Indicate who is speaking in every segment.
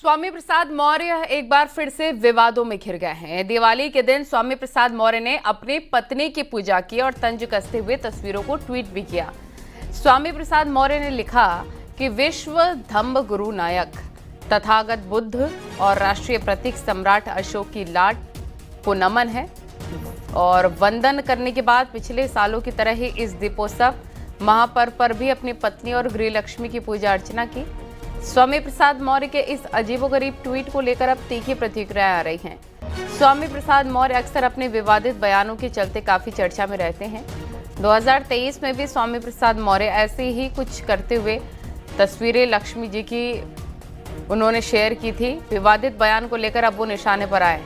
Speaker 1: स्वामी प्रसाद मौर्य एक बार फिर से विवादों में घिर गए हैं। दिवाली के दिन स्वामी प्रसाद मौर्य ने अपनी पत्नी की पूजा की और तंज कसते हुए तस्वीरों को ट्वीट भी किया। स्वामी प्रसाद मौर्य ने लिखा कि विश्व धम्म गुरु नायक तथागत बुद्ध और राष्ट्रीय प्रतीक सम्राट अशोक की लाट को नमन है और वंदन करने के बाद पिछले सालों की तरह ही इस दीपोत्सव महापर्व पर भी अपनी पत्नी और गृह लक्ष्मी की पूजा अर्चना की। स्वामी प्रसाद मौर्य के इस अजीबोगरीब ट्वीट को लेकर अब तीखी प्रतिक्रियाएं आ रही हैं। स्वामी प्रसाद मौर्य अक्सर अपने विवादित बयानों के चलते काफी चर्चा में रहते हैं। 2023 में भी स्वामी प्रसाद मौर्य ऐसे ही कुछ करते हुए तस्वीरें लक्ष्मी जी की उन्होंने शेयर की थी। विवादित बयान को लेकर अब वो निशाने पर आए।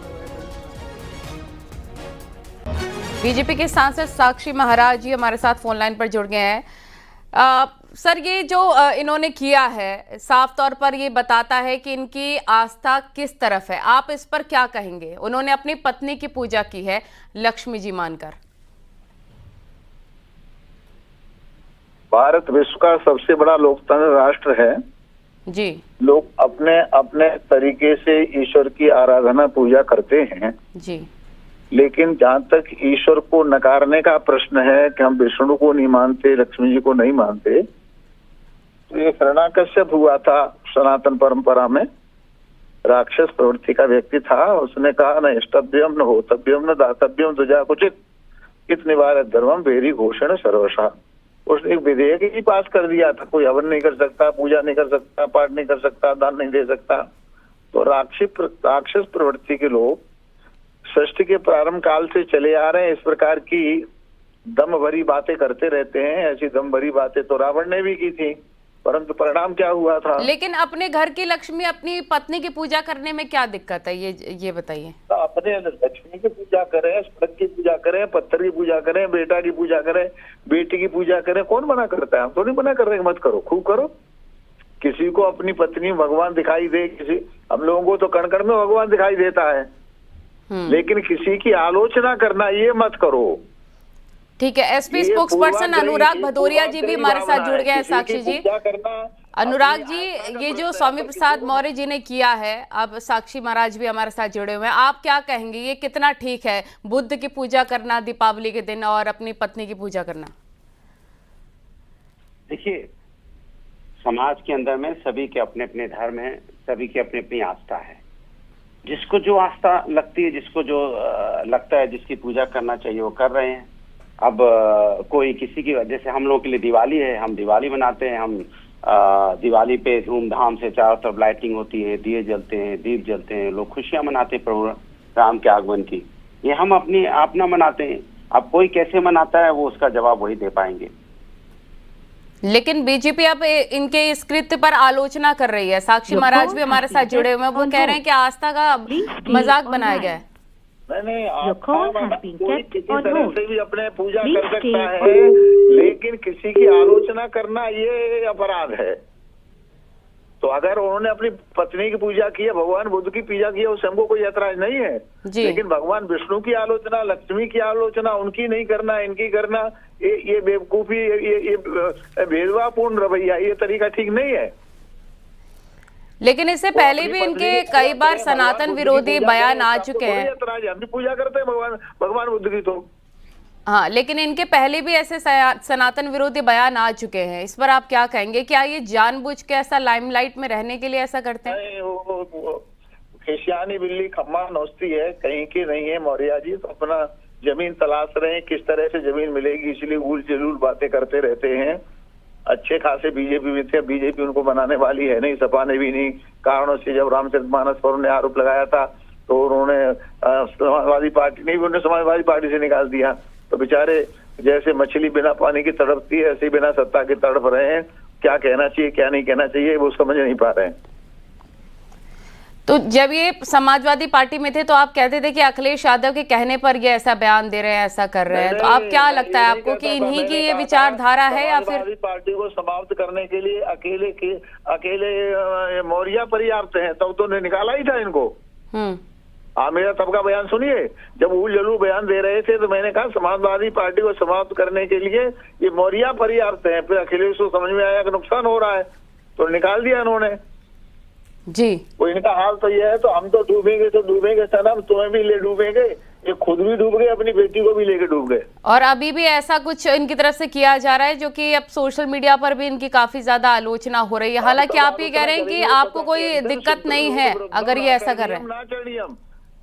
Speaker 1: बीजेपी के सांसद साक्षी महाराज जी हमारे साथ फोन लाइन पर जुड़ गए हैं। सर, ये जो इन्होंने किया है साफ तौर पर ये बताता है कि इनकी आस्था किस तरफ है। आप इस पर क्या कहेंगे? उन्होंने अपनी पत्नी की पूजा की है लक्ष्मी जी मानकर।
Speaker 2: भारत विश्व का सबसे बड़ा लोकतंत्र राष्ट्र है
Speaker 1: जी।
Speaker 2: लोग अपने अपने तरीके से ईश्वर की आराधना पूजा करते हैं
Speaker 1: जी,
Speaker 2: लेकिन जहाँ तक ईश्वर को नकारने का प्रश्न है कि हम विष्णु को नहीं मानते, लक्ष्मी जी को नहीं मानते, तो ये हिरण्यकश्यप हुआ था सनातन परंपरा में। राक्षस प्रवृत्ति का व्यक्ति था। उसने कहा न इष्टव्यम न होतव्यम न दातव्यम तुझा कुचित इत निवारक धर्मम वेरी घोषण सर्वशा। उसने एक विधेयक ही पास कर दिया था, कोई हवन नहीं कर सकता, पूजा नहीं कर सकता, पाठ नहीं कर सकता, दान नहीं दे सकता। तो राक्षस प्रवृत्ति के लोग सृष्टि के प्रारंभ काल से चले आ रहे हैं। इस प्रकार की दम भरी बातें करते रहते हैं। ऐसी दम भरी बातें तो रावण ने भी की थी, परंतु परिणाम क्या हुआ था?
Speaker 1: लेकिन अपने घर की लक्ष्मी अपनी पत्नी की पूजा करने में क्या दिक्कत है, ये बताइए।
Speaker 2: तो अपने लक्ष्मी की पूजा करें, सड़क की पूजा करें, पत्थर की पूजा करें, बेटा की पूजा करें, बेटी की पूजा करें, कौन मना करता है? हम तो नहीं मना कर रहे मत करो, खूब करो। किसी को अपनी पत्नी भगवान दिखाई दे, किसी हम लोगों को तो कण कण में भगवान दिखाई देता है, लेकिन किसी की आलोचना करना ये मत करो।
Speaker 1: ठीक है। एसपी स्पोक्सपर्सन अनुराग भदौरिया जी भी हमारे साथ जुड़ गए हैं। साक्षी जी, अनुराग जी, ये जो स्वामी प्रसाद मौर्य जी ने किया है, अब साक्षी महाराज भी हमारे साथ जुड़े हुए हैं, आप क्या कहेंगे? ये कितना ठीक है बुद्ध की पूजा करना दीपावली के दिन और अपनी पत्नी की पूजा करना?
Speaker 3: देखिए, समाज के अंदर में सभी के अपने अपने धर्म हैं, सभी की अपनी अपनी आस्था है। जिसको जो आस्था लगती है, जिसको जो लगता है, जिसकी पूजा करना चाहिए वो कर रहे हैं। अब कोई किसी की, जैसे हम लोगों के लिए दिवाली है, हम दिवाली मनाते हैं। हम दिवाली पे धूमधाम से चारों तरफ लाइटिंग होती है, दिए जलते हैं, दीप जलते हैं, लोग खुशियां मनाते हैं प्रभु राम के आगमन की। ये हम अपना मनाते हैं। अब कोई कैसे मनाता है वो उसका जवाब वही दे पाएंगे।
Speaker 1: लेकिन बीजेपी अब इनके इस कृत्य पर आलोचना कर रही है। साक्षी महाराज भी हमारे साथ जुड़े हुए हैं। वो कह रहे हैं कि आस्था का मजाक बनाया गया है।
Speaker 2: नहीं, कोई किसी तरह से भी अपने पूजा कर सकता है, लेकिन किसी की आलोचना करना ये अपराध है। तो अगर उन्होंने अपनी पत्नी की पूजा की है, भगवान बुद्ध की पूजा की है, उससे हमको कोई ऐतराज नहीं है। लेकिन भगवान विष्णु की आलोचना, लक्ष्मी की आलोचना उनकी नहीं करना, इनकी करना, ये बेवकूफी, ये भेदभावपूर्ण रवैया, ये तरीका ठीक नहीं है।
Speaker 1: लेकिन इससे पहले भी इनके कई बार सनातन विरोधी बयान आ चुके हैं।
Speaker 2: हम भी पूजा करते हैं भगवान बुद्ध की तो।
Speaker 1: हाँ, लेकिन इनके पहले भी ऐसे सनातन विरोधी बयान आ चुके हैं। इस पर आप क्या कहेंगे? क्या ये जानबूझ के ऐसा लाइमलाइट में रहने के लिए ऐसा करते हैं?
Speaker 2: खिसियानी बिल्ली खम्मा नोचती है, कहीं की नहीं है मौर्य जी। तो अपना जमीन तलाश रहे हैं, किस तरह से जमीन मिलेगी, इसलिए उल जलूल बातें करते रहते हैं। अच्छे खासे बीजेपी में थे, बीजेपी उनको बनाने वाली है नहीं, सपा ने भी नहीं। कारणों से जब रामचरितमानस पर उन्होंने आरोप लगाया था तो उन्होंने समाजवादी पार्टी नहीं, उन्होंने समाजवादी पार्टी से निकाल दिया। तो बेचारे जैसे मछली बिना पानी की तड़पती है, ऐसे बिना सत्ता के तड़प रहे हैं। क्या कहना चाहिए, क्या नहीं कहना चाहिए, वो समझ नहीं पा रहे हैं।
Speaker 1: तो जब ये समाजवादी पार्टी में थे तो आप कहते थे कि अखिलेश यादव के कहने पर ये ऐसा बयान दे रहे हैं, ऐसा कर रहे हैं। तो आप क्या लगता है आपको कि इन्हीं की ये विचारधारा है या फिर
Speaker 2: पार्टी को समाप्त करने के लिए अकेले मौर्य पर्याप्त है? तब तो निकाला ही था इनको। मेरा तब का बयान सुनिए। जब उल जलूल बयान दे रहे थे तो मैंने कहा समाजवादी पार्टी को समाप्त करने के लिए ये मौर्य पर्याप्त है। फिर अखिलेश को समझ में आया कि नुकसान हो रहा है तो निकाल दिया इन्होंने।
Speaker 1: जी।
Speaker 2: कोई इनका हाल तो ये है, तो हम तो डूबेंगे सनम, तुम्हें भी ले डूबेंगे, ये खुद भी डूब गए, अपनी बेटी को भी लेके डूब गए।
Speaker 1: और अभी भी ऐसा कुछ इनकी तरफ से किया जा रहा है जो कि अब सोशल मीडिया पर भी इनकी काफी ज्यादा आलोचना हो रही है। हालांकि आप ये कह रहे हैं कि आपको कोई दिक्कत नहीं है अगर ये ऐसा कर रहे हैं।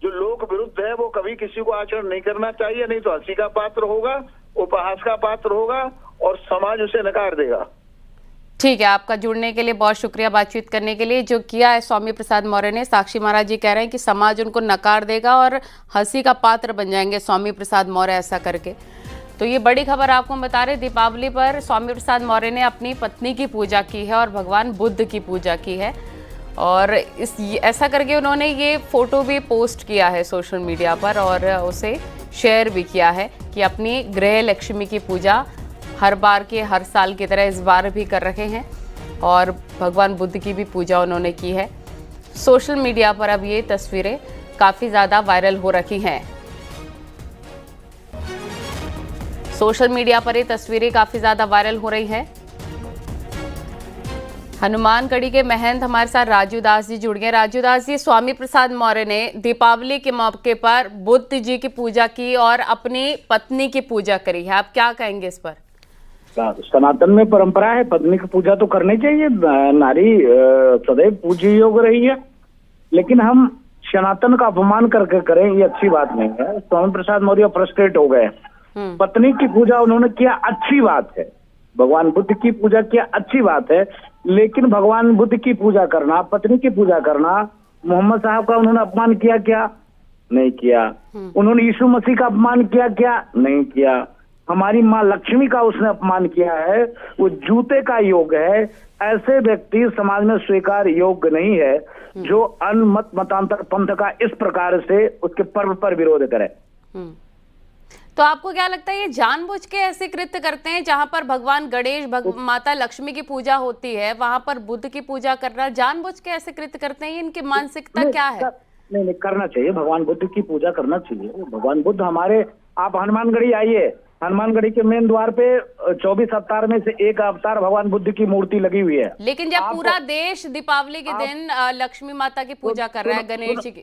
Speaker 2: जो लोक विरुद्ध है वो कभी किसी को आचरण नहीं करना चाहिए, नहीं तो हंसी का पात्र होगा, उपहास का पात्र होगा और समाज उसे नकार देगा।
Speaker 1: ठीक है, आपका जुड़ने के लिए बहुत शुक्रिया, बातचीत करने के लिए। जो किया है स्वामी प्रसाद मौर्य ने, साक्षी महाराज जी कह रहे हैं कि समाज उनको नकार देगा और हंसी का पात्र बन जाएंगे स्वामी प्रसाद मौर्य ऐसा करके। तो ये बड़ी खबर आपको हम बता रहे, दीपावली पर स्वामी प्रसाद मौर्य ने अपनी पत्नी की पूजा की है और भगवान बुद्ध की पूजा की है, और ऐसा करके उन्होंने ये फोटो भी पोस्ट किया है सोशल मीडिया पर और उसे शेयर भी किया है कि अपनी गृह लक्ष्मी की पूजा हर बार के हर साल की तरह इस बार भी कर रहे हैं और भगवान बुद्ध की भी पूजा उन्होंने की है। सोशल मीडिया पर अब ये तस्वीरें काफ़ी ज़्यादा वायरल हो रही हैं। सोशल मीडिया पर ये तस्वीरें काफ़ी ज़्यादा वायरल हो रही हैं। हनुमानगढ़ी के महंत हमारे साथ राजू दास जी जुड़ गए। राजू दास जी, स्वामी प्रसाद मौर्य ने दीपावली के मौके पर बुद्ध जी की पूजा की और अपनी पत्नी की पूजा करी है, आप क्या कहेंगे इस पर?
Speaker 4: सनातन में परंपरा है, पत्नी की पूजा तो करनी चाहिए, नारी सदैव पूज्य योग रही है, लेकिन हम सनातन का अपमान करके करें ये अच्छी बात नहीं है। स्वामी प्रसाद मौर्य फ्रस्ट्रेट हो गए। पत्नी की पूजा उन्होंने किया, अच्छी बात है, भगवान बुद्ध की पूजा किया, अच्छी बात है, लेकिन भगवान बुद्ध की पूजा करना, पत्नी की पूजा करना, मोहम्मद साहब का उन्होंने अपमान किया क्या? नहीं किया। उन्होंने यीशु मसीह का अपमान किया क्या? नहीं किया। हमारी माँ लक्ष्मी का उसने अपमान किया है, वो जूते का योग है। ऐसे व्यक्ति समाज में स्वीकार योग्य नहीं है जो अनमत मतांतर पंथ का इस प्रकार से उसके पर्व पर विरोध करे।
Speaker 1: तो आपको क्या लगता है ये जानबूझ के ऐसे कृत्य करते हैं? जहां पर भगवान गणेश माता लक्ष्मी की पूजा होती है वहां पर बुद्ध की पूजा करना, जानबूझ के ऐसे कृत्य करते हैं? इनकी मानसिकता क्या है?
Speaker 4: नहीं, करना चाहिए, भगवान बुद्ध की पूजा करना चाहिए। भगवान बुद्ध हमारे, आप हनुमानगढ़ी आइए, हनुमानगढ़ी के मेन द्वार पे 24 अवतार में से एक अवतार भगवान बुद्ध की मूर्ति लगी हुई है।
Speaker 1: लेकिन जब पूरा देश दीपावली के दिन लक्ष्मी माता की पूजा कर रहा है, गणेश जी की।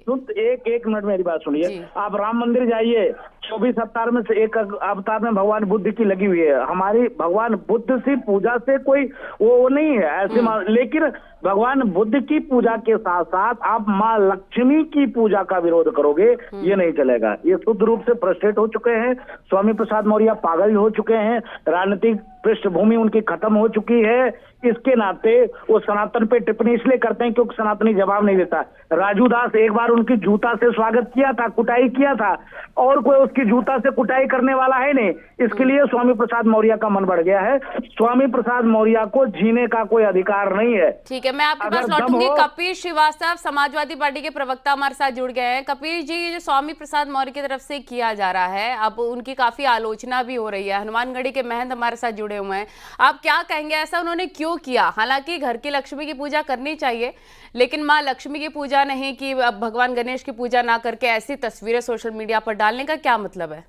Speaker 4: एक मिनट मेरी बात सुनिए। आप राम मंदिर जाइए, 24 अवतार में से एक अवतार में भगवान बुद्ध की लगी हुई है। हमारी भगवान बुद्ध से पूजा से कोई वो नहीं है ऐसे, लेकिन भगवान बुद्ध की पूजा के साथ साथ आप माँ लक्ष्मी की पूजा का विरोध करोगे, ये नहीं चलेगा। ये शुद्ध रूप से फ्रस्ट्रेट हो चुके हैं। स्वामी प्रसाद मौर्य पागल हो चुके हैं, राजनीतिक पृष्ठभूमि उनकी खत्म हो चुकी है। इसके नाते वो सनातन पे टिप्पणी इसलिए करते हैं क्योंकि सनातनी जवाब नहीं देता। राजू दास एक बार उनकी जूता से स्वागत किया था, कुटाई किया था, और कोई उसकी जूता से कुटाई करने वाला है नहीं। इसके लिए स्वामी प्रसाद मौर्य का मन बढ़ गया है। स्वामी प्रसाद मौर्य को जीने का कोई अधिकार नहीं है।
Speaker 1: ठीक है, मैं आपके पास लौटूंगी। कपिल श्रीवास्तव समाजवादी पार्टी के प्रवक्ता हमारे साथ जुड़ गए हैं। कपिल जी, जो स्वामी प्रसाद मौर्य की तरफ से किया जा रहा है, अब उनकी काफी आलोचना भी हो रही है। हनुमानगढ़ी के महंत हमारे साथ जुड़े हुए हैं, आप क्या कहेंगे, ऐसा उन्होंने क्यों किया? हालांकि घर की लक्ष्मी की पूजा करनी चाहिए, लेकिन माँ लक्ष्मी की पूजा नहीं की, अब भगवान गणेश की पूजा ना करके ऐसी तस्वीरें सोशल मीडिया पर डालने का क्या मतलब है?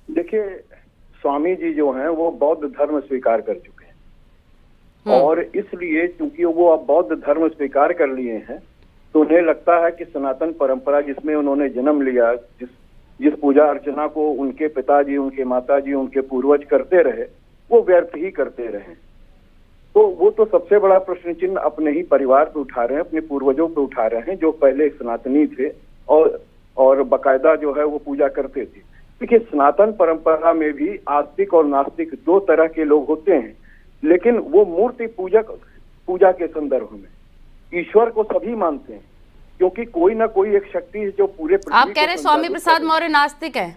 Speaker 5: देखिए, स्वामी जी जो हैं वो बौद्ध धर्म स्वीकार कर चुके हैं, और इसलिए चूंकि वो अब बौद्ध धर्म स्वीकार कर लिए हैं तो उन्हें लगता है कि सनातन परंपरा जिसमें उन्होंने जन्म लिया, जिस पूजा अर्चना को उनके पिताजी, उनके माताजी, उनके पूर्वज करते रहे, वो व्यर्थ ही करते रहे। तो वो तो सबसे बड़ा प्रश्न चिन्ह अपने ही परिवार पे उठा रहे हैं, अपने पूर्वजों पे उठा रहे हैं जो पहले सनातनी थे और बाकायदा जो है वो पूजा करते थे। देखिए, सनातन परंपरा में भी आस्तिक और नास्तिक दो तरह के लोग होते हैं, लेकिन वो मूर्ति पूजा के संदर्भ में ईश्वर को सभी मानते हैं, क्योंकि कोई ना कोई एक शक्ति है जो पूरे।
Speaker 1: आप कह रहे हैं स्वामी प्रसाद मौर्य नास्तिक है?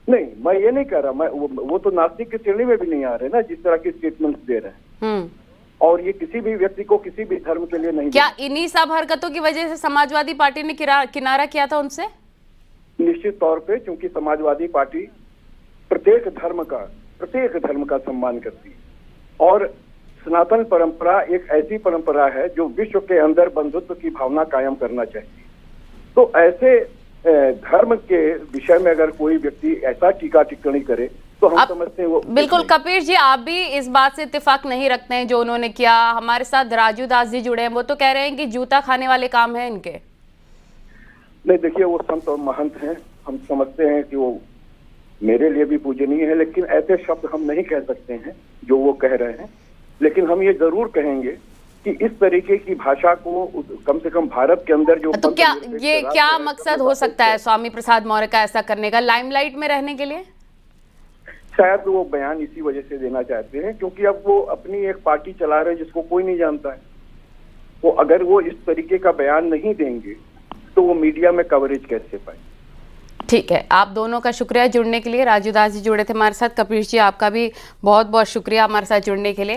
Speaker 5: नहीं, मैं ये नहीं कह रहा, वो तो नास्तिक की श्रेणी में भी नहीं आ रहे ना, जिस तरह की स्टेटमेंट दे रहे हैं। और ये किसी भी व्यक्ति को किसी भी धर्म के लिए नहीं।
Speaker 1: क्या इन्हीं सब हरकतों की वजह से समाजवादी पार्टी ने किनारा किया था उनसे?
Speaker 5: निश्चित तौर पे, क्योंकि समाजवादी पार्टी प्रत्येक धर्म का सम्मान करती है, और सनातन परंपरा एक ऐसी परंपरा है जो विश्व के अंदर बंधुत्व की भावना कायम करना चाहती है। तो ऐसे धर्म के विषय में अगर कोई व्यक्ति ऐसा टीका टिप्पणी करे तो हम
Speaker 1: आप
Speaker 5: समझते हैं वो
Speaker 1: बिल्कुल कपिल जी, आप भी इस बात से इत्तेफाक नहीं रखते हैं जो उन्होंने किया। हमारे साथ राजू दास जी जुड़े हैं, वो तो कह रहे हैं कि जूता खाने वाले काम है इनके।
Speaker 5: नहीं, देखिए वो संत और महंत हैं, हम समझते हैं कि वो मेरे लिए भी पूजनीय है, लेकिन ऐसे शब्द हम नहीं कह सकते हैं जो वो कह रहे हैं। लेकिन हम ये जरूर कहेंगे कि इस तरीके की भाषा को कम से कम भारत के अंदर जो
Speaker 1: तो क्या ये क्या मकसद हो सकता है स्वामी प्रसाद मौर्य का ऐसा करने का, लाइमलाइट में रहने के लिए?
Speaker 5: शायद वो बयान इसी वजह से देना चाहते हैं क्योंकि अब वो अपनी एक पार्टी चला रहे हैं जिसको कोई नहीं जानता है। वो अगर वो इस तरीके का बयान नहीं देंगे तो वो मीडिया में कवरेज कैसे पाए।
Speaker 1: ठीक है, आप दोनों का शुक्रिया जुड़ने के लिए। राजू दास जी जुड़े थे हमारे साथ, कपिल जी आपका भी बहुत बहुत शुक्रिया हमारे साथ जुड़ने के लिए।